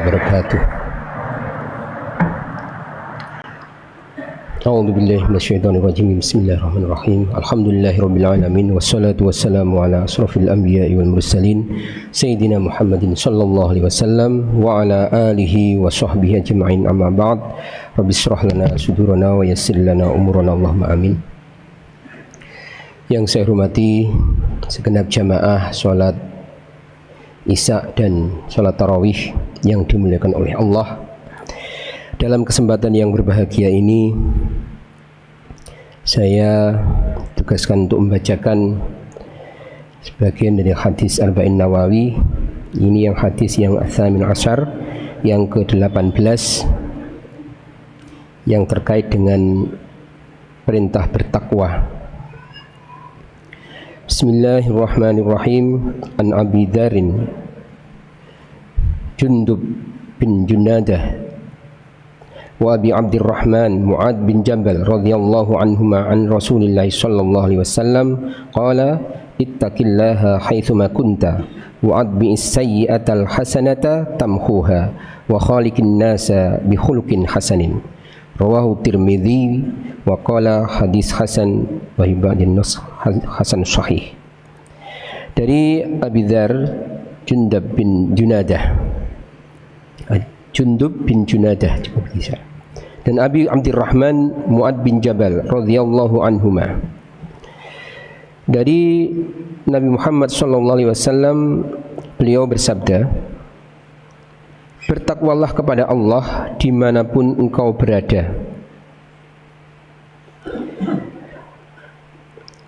wabarakatuh. A'udzu billahi minasyaitonir rajim. Bismillahirrahmanirrahim. Alhamdulillahirabbil alamin wassalatu wassalamu ala asrofil anbiya'i wal mursalin sayyidina Muhammadin sallallahu alaihi wasallam wa ala alihi wa sahbihi ajma'in, amma ba'd. Rabbi shrah lana sudurana wa yassir lana umurana, Allahumma amin. Yang saya hormati segenap jamaah salat Isya dan salat tarawih yang dimuliakan oleh Allah. Dalam kesempatan yang berbahagia ini, saya tugaskan untuk membacakan sebagian dari hadis Arba'in Nawawi. Ini yang hadis yang Ats-Tsamin Asyar, yang ke-18, yang terkait dengan perintah bertakwa. Bismillahirrahmanirrahim. An Abi Dzarrin Jundub bin Junadah wa Abi Abdurrahman Mu'ad bin Jabal radhiyallahu anhuma an Rasulillah sallallahu alaihi wasallam qala ittaqillaha haitsuma kunta wa adbi'is sayyi'atal hasanata tamhuha wa khaliqin nasa bi khuluqin hasanin. Rawahu Tirmidzi wa qala hadis hasan wa ibadin nas hasan sahih. Dari Abi Dzar Jundub bin Junadah, Jundub bin Junadah cukup bisa, dan Abi Abdurrahman Mu'ad bin Jabal radhiyallahu anhuma. Dari Nabi Muhammad sallallahu alaihi wasallam, beliau bersabda, bertakwalah kepada Allah dimanapun engkau berada.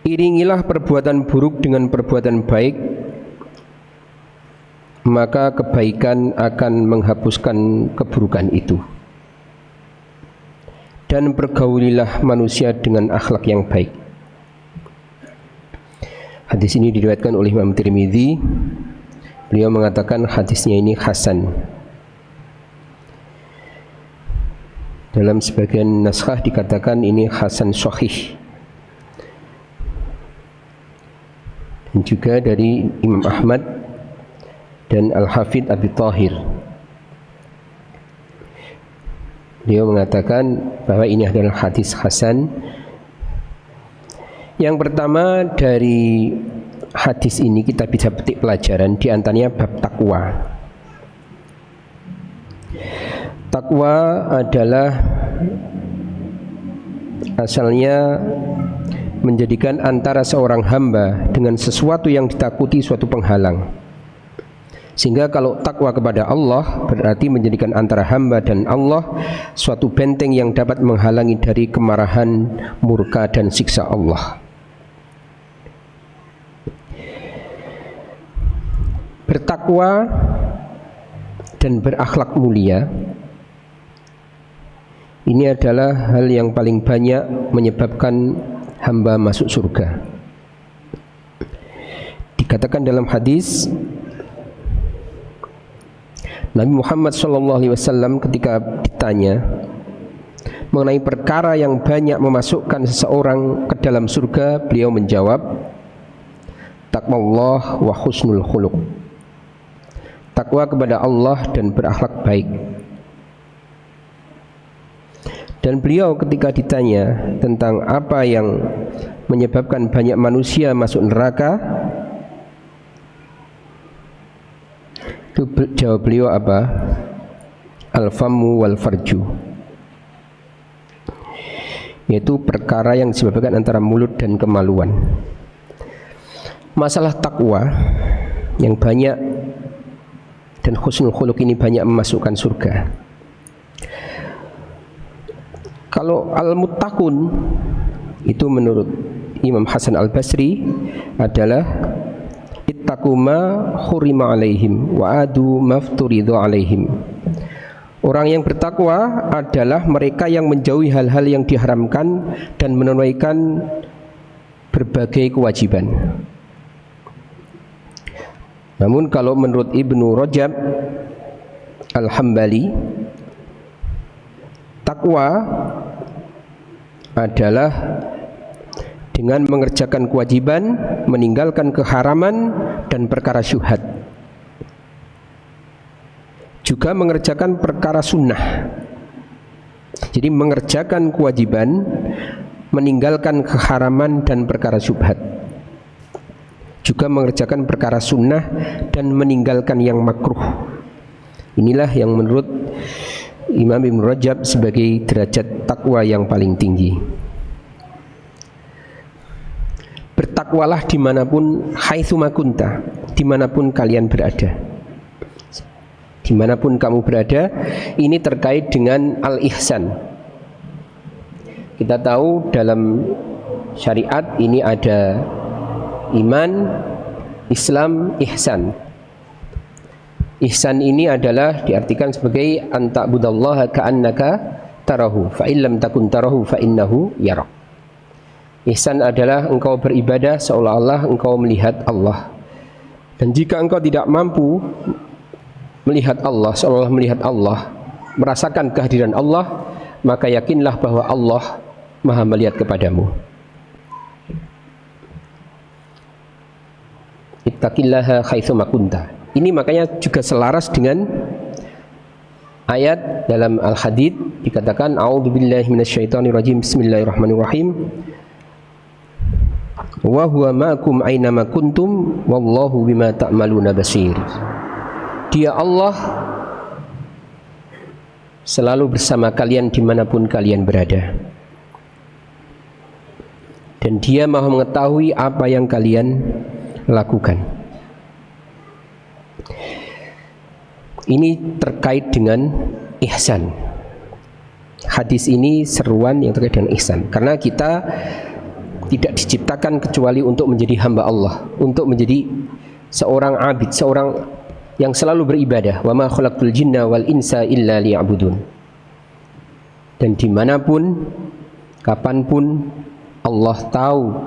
Iringilah perbuatan buruk dengan perbuatan baik, maka kebaikan akan menghapuskan keburukan itu. Dan pergaulilah manusia dengan akhlak yang baik. Hadis ini diriwayatkan oleh Imam Tirmidzi. Beliau mengatakan hadisnya ini hasan. Dalam sebagian naskah dikatakan ini hasan sahih. Dan juga dari Imam Ahmad dan Al-Hafidh Abi Thahir. Beliau mengatakan bahwa ini adalah hadis hasan. Yang pertama, dari hadis ini kita bisa petik pelajaran, di antaranya bab takwa. Takwa adalah asalnya menjadikan antara seorang hamba dengan sesuatu yang ditakuti suatu penghalang. Sehingga kalau takwa kepada Allah berarti menjadikan antara hamba dan Allah suatu benteng yang dapat menghalangi dari kemarahan, murka dan siksa Allah. Bertakwa dan berakhlak mulia, ini adalah hal yang paling banyak menyebabkan hamba masuk surga. Dikatakan dalam hadis, Nabi Muhammad SAW ketika ditanya mengenai perkara yang banyak memasukkan seseorang ke dalam surga, beliau menjawab, taqwallah wa husnul khuluq. Takwa kepada Allah dan berakhlak baik. Dan beliau ketika ditanya tentang apa yang menyebabkan banyak manusia masuk neraka, itu jawab beliau apa? Al-famu wal farju, yaitu perkara yang disebabkan antara mulut dan kemaluan. Masalah takwa yang banyak dan husnul khuluq ini banyak memasukkan surga. Kalau al-muttaqun itu menurut Imam Hasan Al-Basri adalah ittaquma hurima alaihim wa adu mafturidhu alaihim. Orang yang bertakwa adalah mereka yang menjauhi hal-hal yang diharamkan dan menunaikan berbagai kewajiban. Namun kalau menurut Ibnu Rajab Al-Hambali, takwa adalah dengan mengerjakan kewajiban, meninggalkan keharaman dan perkara syubhat. juga mengerjakan perkara sunnah. Jadi mengerjakan kewajiban, meninggalkan keharaman dan perkara syubhat. Juga mengerjakan perkara sunnah dan meninggalkan yang makruh. Inilah yang menurut Imam Ibn Rajab sebagai derajat takwa yang paling tinggi. Bertakwalah dimanapun, haitsuma kunta, dimanapun kalian berada. Dimanapun kamu berada, ini terkait dengan al-ihsan. Kita tahu dalam syariat ini ada iman, Islam, ihsan. Ihsan ini adalah diartikan sebagai anta'budallaha ka'annaka tarahu, fa illam takun tarahu fa innahu yarak. Ihsan adalah engkau beribadah seolah-olah engkau melihat Allah. Dan jika engkau tidak mampu melihat Allah, seolah melihat Allah, merasakan kehadiran Allah, maka yakinlah bahwa Allah Maha melihat kepadamu. Ittaqillaha haitsuma kunta. Ini makanya juga selaras dengan ayat dalam Al-Hadid dikatakan a'udzubillahi minasyaitonirrajim bismillahirrahmanirrahim. Wa huwa ma'akum aynama kuntum wallahu bima ta'maluna basir. Dia Allah selalu bersama kalian dimanapun kalian berada, dan Dia Maha mengetahui apa yang kalian lakukan. Ini terkait dengan ihsan. Hadis ini seruan yang terkait dengan ihsan, karena kita tidak diciptakan kecuali untuk menjadi hamba Allah, untuk menjadi seorang abid, seorang yang selalu beribadah. Wa ma khalaqtul jinna wal insa illa liya'budun. Dan dimanapun, kapanpun, Allah tahu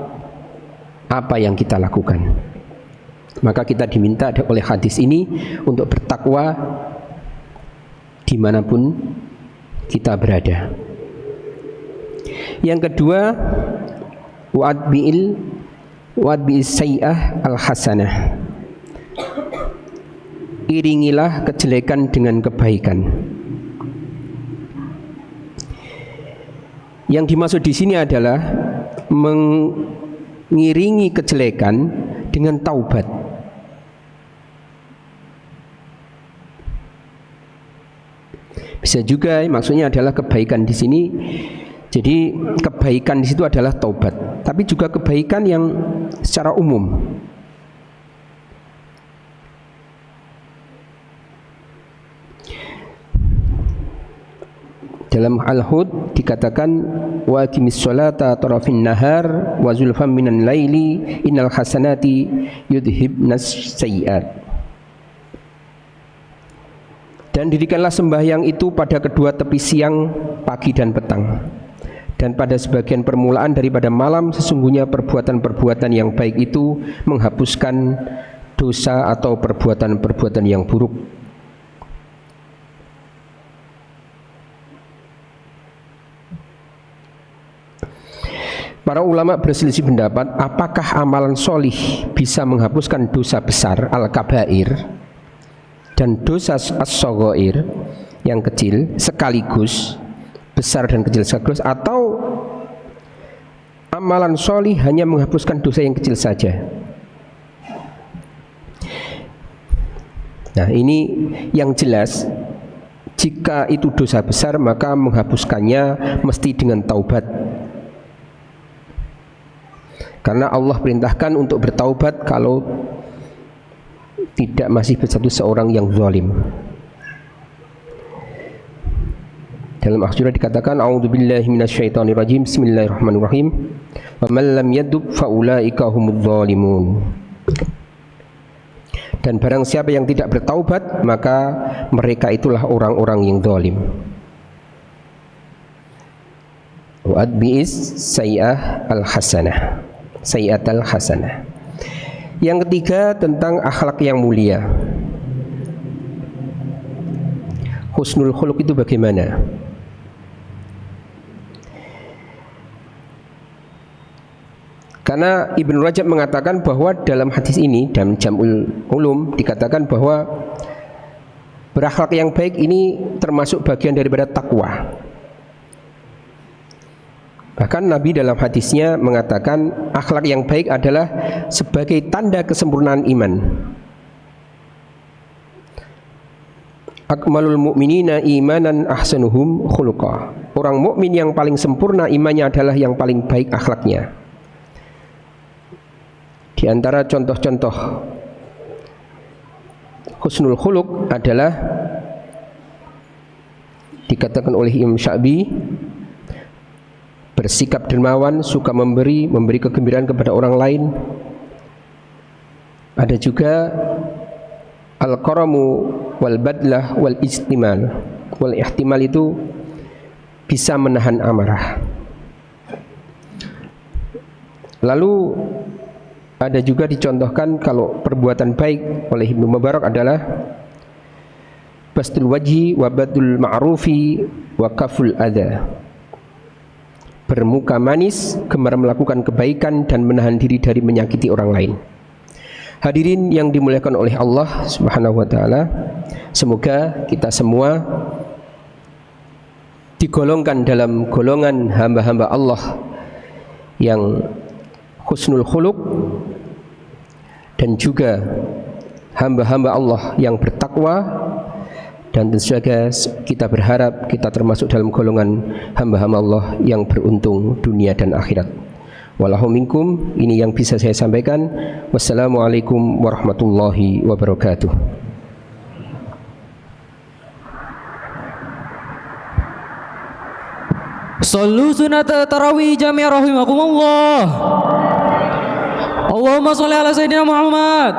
apa yang kita lakukan. Maka kita diminta oleh hadis ini untuk bertakwa dimanapun kita berada. Yang kedua, wa'adbi'is sayyi'ah al-hasanah. Iringilah kejelekan dengan kebaikan. Yang dimaksud di sini adalah mengiringi kejelekan dengan taubat. Bisa juga maksudnya adalah kebaikan di sini. Jadi kebaikan di situ adalah taubat, tapi juga kebaikan yang secara umum. Dalam Al-Hud dikatakan wa aqimis sholata tarafin nahar wa zulfan minan laili innal hasanati yudhibnas sayyi'at. Dan dirikanlah sembahyang itu pada kedua tepi siang, pagi dan petang. Dan pada sebagian permulaan daripada malam, sesungguhnya perbuatan-perbuatan yang baik itu menghapuskan dosa atau perbuatan-perbuatan yang buruk. Para ulama berselisih pendapat, apakah amalan solih bisa menghapuskan dosa besar al-kabair dan dosa as-shaghair yang kecil sekaligus, besar dan kecil sekaligus, atau amalan solih hanya menghapuskan dosa yang kecil saja. Nah, ini yang jelas, jika itu dosa besar maka menghapuskannya mesti dengan taubat. Karena Allah perintahkan untuk bertaubat kalau tidak masih bersatu seorang yang zalim. Dalam Al-Surah dikatakan a'udzubillahi minasyaitonirrajim bismillahirrahmanirrahim wa man lam yatub fa ulaika humudz zalimun. Dan barang siapa yang tidak bertaubat maka mereka itulah orang-orang yang zalim. Wa adbi'is sayyi'ah al-hasanah, sayyi'at al-hasanah. Yang ketiga tentang akhlak yang mulia. Husnul khuluq itu bagaimana? Karena Ibnu Rajab mengatakan bahwa dalam hadis ini, dalam Jam'ul Ulum dikatakan bahwa Berakhlak yang baik ini termasuk bagian daripada takwa. Bahkan Nabi dalam hadisnya mengatakan akhlak yang baik adalah sebagai tanda kesempurnaan iman. Akmalul mu'minina imanan ahsanuhum khuluqa. Orang mukmin yang paling sempurna imannya adalah yang paling baik akhlaknya. Di antara contoh-contoh husnul khuluq adalah dikatakan oleh Imam Sya'bi, bersikap dermawan, suka memberi kegembiraan kepada orang lain. Ada juga al-karamu wal badlah wal istimal. Wal ihtimal itu bisa menahan amarah. Lalu ada juga dicontohkan kalau perbuatan baik oleh Ibnu Mubarak adalah bastul wajhi wa badul ma'rufi wa kaful adha. Bermuka manis, gemar melakukan kebaikan dan menahan diri dari menyakiti orang lain. Hadirin yang dimuliakan oleh Allah Subhanahu wa taala, semoga kita semua digolongkan dalam golongan hamba-hamba Allah yang husnul khuluq dan juga hamba-hamba Allah yang bertakwa, dan tentu saja kita berharap kita termasuk dalam golongan hamba-hamba Allah yang beruntung dunia dan akhirat. Wallahu minkum, ini yang bisa saya sampaikan. Wassalamualaikum warahmatullahi wabarakatuh. Sallu sunat tarawih jami'ah rahimakumullah. Allahumma sholli ala sayyidina Muhammad.